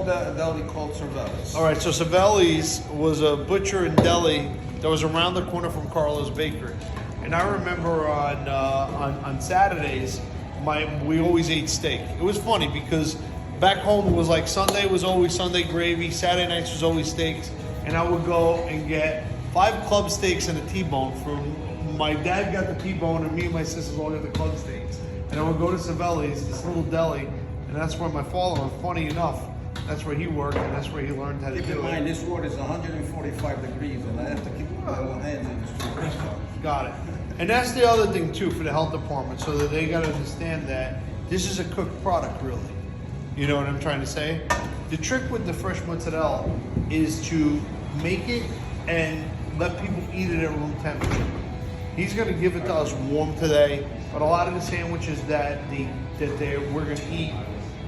opened a deli called Cervelli's. All right, so Savelli's was a butcher and deli that was around the corner from Carlo's Bakery, and I remember on Saturdays, we always ate steak. It was funny because back home it was like Sunday was always Sunday gravy, Saturday nights was always steaks, and I would go and get 5 club steaks and a T-bone. From my dad got the T-bone, and me and my sisters all got the club steaks. And I would go to Savelli's, this little deli, and that's where my father, funny enough, that's where he worked, and that's where he learned how to do it. Keep in mind, this water is 145 degrees, and I have to keep my little hands in this food. Got it. And that's the other thing too for the health department, so that they got to understand that this is a cooked product, really. You know what I'm trying to say? The trick with the fresh mozzarella is to make it and let people eat it at room temperature. He's going to give it to us warm today, but a lot of the sandwiches that we're going to eat,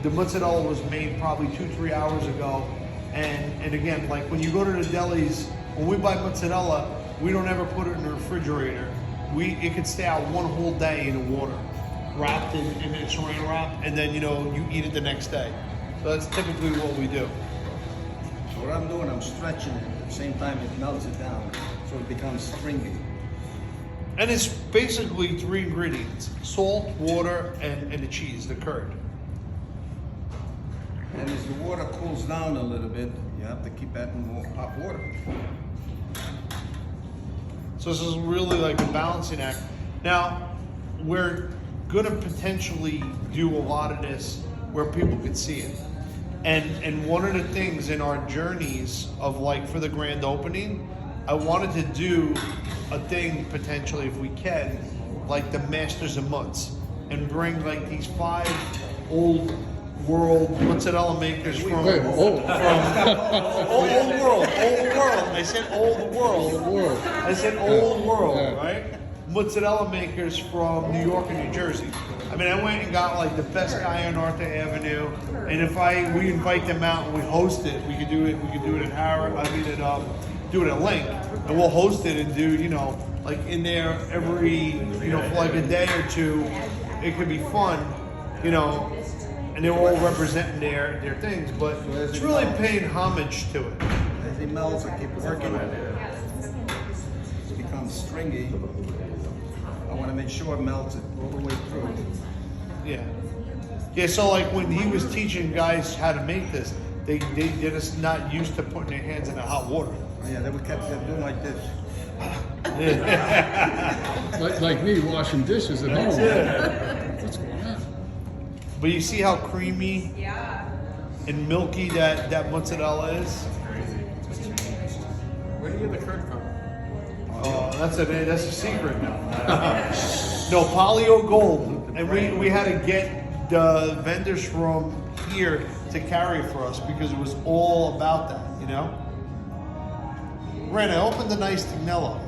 the mozzarella was made probably 2-3 hours ago. And again, like when you go to the delis, when we buy mozzarella, we don't ever put it in the refrigerator. It could stay out one whole day in the water, wrapped in a saran wrap, and then you eat it the next day. So that's typically what we do. So what I'm doing, I'm stretching it. At the same time, it melts it down, so it becomes stringy. And it's basically 3 ingredients: salt, water, and the cheese, the curd. And as the water cools down a little bit, you have to keep adding more hot water. So this is really like a balancing act. Now, we're gonna potentially do a lot of this where people could see it. And one of the things in our journeys of like for the grand opening, I wanted to do a thing potentially, if we can, like the Masters of Mootz, and bring like these 5 old world mozzarella makers from old world. I said old world. I said old world, right? Mozzarella makers from New York and New Jersey. I mean, I went and got like the best guy on Arthur Avenue, and if we invite them out and we host it, we could do it. We could do it at Harrod. Do it at Link, and we'll host it and do like in there every for like a day or 2. It could be fun, and they're all representing their things, but it's really paying homage to it. As it melts, I keep working on it. It becomes stringy. I want to make sure it melts it all the way through. Yeah. So like when he was teaching guys how to make this, they're just not used to putting their hands in the hot water. Yeah, they would kept doing like this. like me washing dishes at home. What's going on? But you see how creamy and milky that mozzarella is? Where do you get the curd from? That's a secret now. No, Polio Gold. And we had to get the vendors from here to carry for us because it was all about that, Ren, I opened a nice Tignello.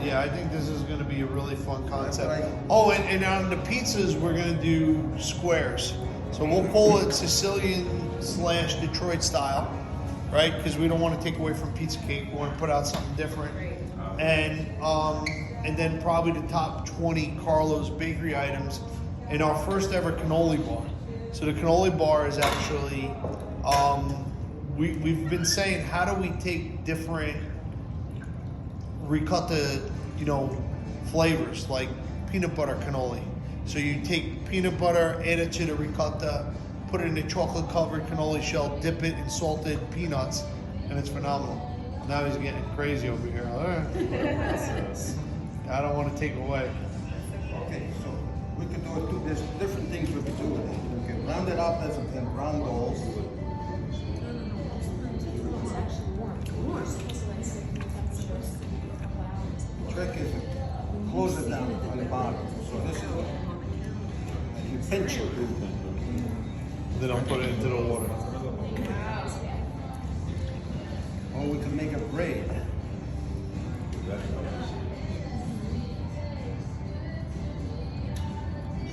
Yeah, I think this is going to be a really fun concept. Oh, and on the pizzas, we're going to do squares. So we'll call it Sicilian/Detroit style, right? Because we don't want to take away from pizza cake. We want to put out something different. And then probably the top 20 Carlo's Bakery items and our first ever cannoli bar. So the cannoli bar is actually, we've been saying, how do we take different ricotta, flavors like peanut butter cannoli. So you take peanut butter, add it to the ricotta, put it in a chocolate covered cannoli shell, dip it in salted peanuts, and it's phenomenal. Now he's getting crazy over here. I don't want to take away. Okay, so we can do it too. There's different things we can do with it. We can round it up as in round balls. The trick is to close it down on the bottom. So this is you pinch it. Then I'll put it into the water. Or we can make a braid.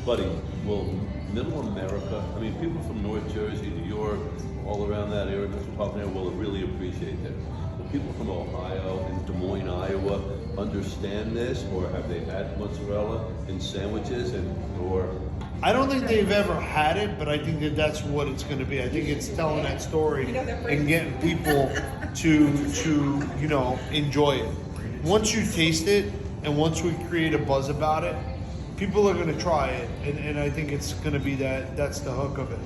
Buddy, will Middle America, I mean, people from North Jersey, New York, all around that area, Mr. Parker, will really appreciate this. Will people from Ohio and Des Moines, Iowa understand this, or have they had mozzarella in sandwiches or? I don't think they've ever had it, but I think that that's what it's going to be. I think it's telling that story and getting people to you know, enjoy it. Once you taste it and once we create a buzz about it, people are going to try it, and I think it's going to be that's the hook of it,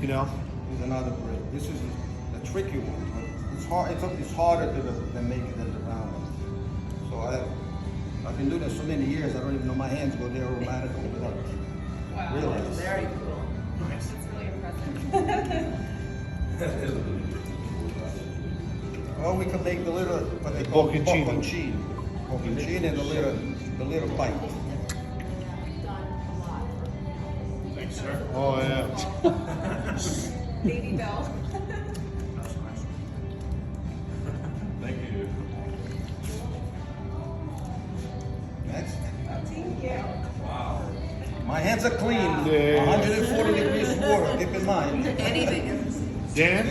you know? Here's another bread. This is the tricky one. But it's hard. It's harder to make it than the round one. So I've been doing this so many years. I don't even know my hands go there automatically without realizing. Very cool. That's really impressive. Well, we can make the little what they call Bocconcini. Bocconcini and the little bite. Thanks, sir. Oh yeah. Baby Bell. Thank you. Next. Thank you. My hands are clean. Yeah. 140 degrees water. Keep in mind. Anything. Dan?